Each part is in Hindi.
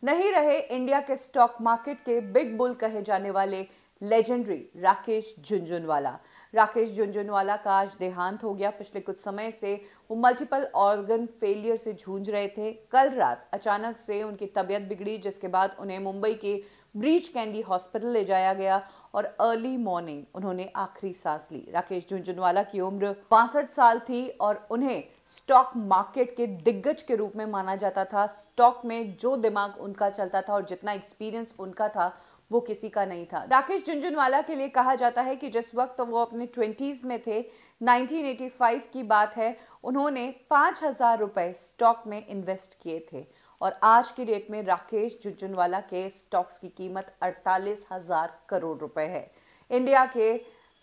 नहीं रहे इंडिया के स्टॉक मार्केट के बिग बुल कहे जाने वाले लेजेंडरी राकेश झुनझुनवाला। राकेश झुनझुनवाला का आज देहांत हो गया। पिछले कुछ समय से वो मल्टीपल ऑर्गन फेलियर से जूझ रहे थे। कल रात अचानक से उनकी तबीयत बिगड़ी, जिसके बाद उन्हें मुंबई के ब्रीच कैंडी हॉस्पिटल ले जाया गया और अर्ली मॉर्निंग उन्होंने आखिरी सांस ली। राकेश झुनझुनवाला की उम्र 62 साल थी और उन्हें स्टॉक मार्केट के दिग्गज के रूप में माना जाता था। स्टॉक में जो दिमाग उनका चलता था और जितना एक्सपीरियंस उनका था वो किसी का नहीं था। राकेश झुनझुनवाला के लिए कहा जाता है कि जिस वक्त वो अपने 20s में थे, 1985 की बात है, उन्होंने 5,000 रुपए स्टॉक में इन्वेस्ट किए थे और आज की डेट में राकेश झुनझुनवाला के स्टॉक्स की कीमत 48,000 करोड़ रुपए है। इंडिया के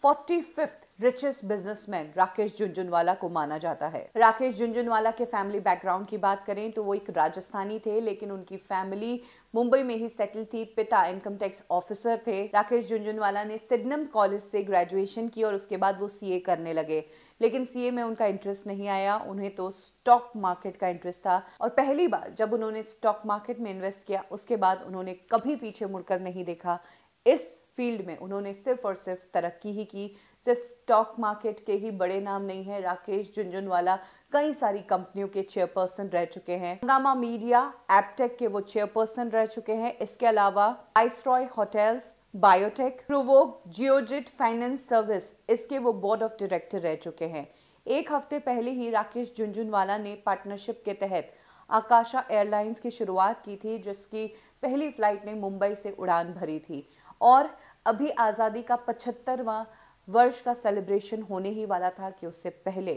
45th richest businessman Rakesh Jhunjhunwala को माना जाता है। राकेश झुनझुनवाला के फैमिली बैकग्राउंड की बात करें तो वो एक राजस्थानी थे, लेकिन उनकी फैमिली मुंबई में ही सेटल थी। पिता इनकम टैक्स ऑफिसर थे। राकेश झुनझुनवाला ने सिडनम कॉलेज से ग्रेजुएशन की और उसके बाद वो सीए करने लगे, लेकिन सीए में उनका इंटरेस्ट नहीं आया। उन्हें तो स्टॉक मार्केट का इंटरेस्ट था और पहली बार जब उन्होंने स्टॉक मार्केट में इन्वेस्ट किया, उसके बाद उन्होंने कभी पीछे मुड़कर नहीं देखा। इस फील्ड में उन्होंने सिर्फ और सिर्फ तरक्की ही की। सिर्फ स्टॉक मार्केट के ही बड़े नाम नहीं है, राकेश झुनझुनवाला कई सारी कंपनियों के चेयरपर्सन रह चुके हैं। हंगामा मीडिया, एप्टेक के वो चेयरपर्सन रह चुके हैं। इसके अलावा Viceroy hotels, biotech, Provogue, Geojit finance service, इसके वो बोर्ड ऑफ डायरेक्टर रह चुके हैं। एक हफ्ते पहले ही राकेश झुनझुनवाला ने पार्टनरशिप के तहत आकाशा एयरलाइंस की शुरुआत की थी, जिसकी पहली फ्लाइट ने मुंबई से उड़ान भरी थी और अभी आज़ादी का 75वां वर्ष का सेलिब्रेशन होने ही वाला था कि उससे पहले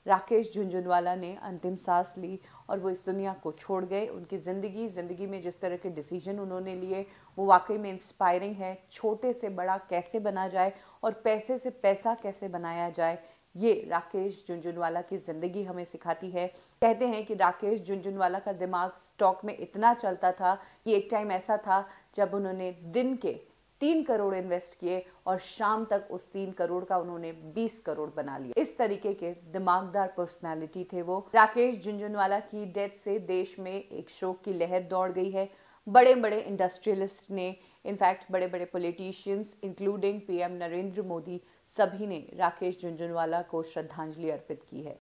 राकेश झुनझुनवाला ने अंतिम सांस ली और वो इस दुनिया को छोड़ गए। उनकी ज़िंदगी में जिस तरह के डिसीजन उन्होंने लिए वो वाकई में इंस्पायरिंग है। छोटे से बड़ा कैसे बना जाए और पैसे से पैसा कैसे बनाया जाए, ये राकेश झुनझुनवाला की ज़िंदगी हमें सिखाती है। कहते हैं कि राकेश झुनझुनवाला का दिमाग स्टॉक में इतना चलता था कि एक टाइम ऐसा था जब उन्होंने दिन के 3 करोड़ इन्वेस्ट किए और शाम तक उस 3 करोड़ का उन्होंने 20 करोड़ बना लिया। इस तरीके के दिमागदार पर्सनालिटी थे वो। राकेश झुनझुनवाला की डेथ से देश में एक शोक की लहर दौड़ गई है। बड़े बड़े इंडस्ट्रियलिस्ट ने, इनफैक्ट बड़े बड़े politicians including PM Narendra Modi, सभी ने राकेश झुनझुनवाला को श्रद्धांजलि अर्पित की है।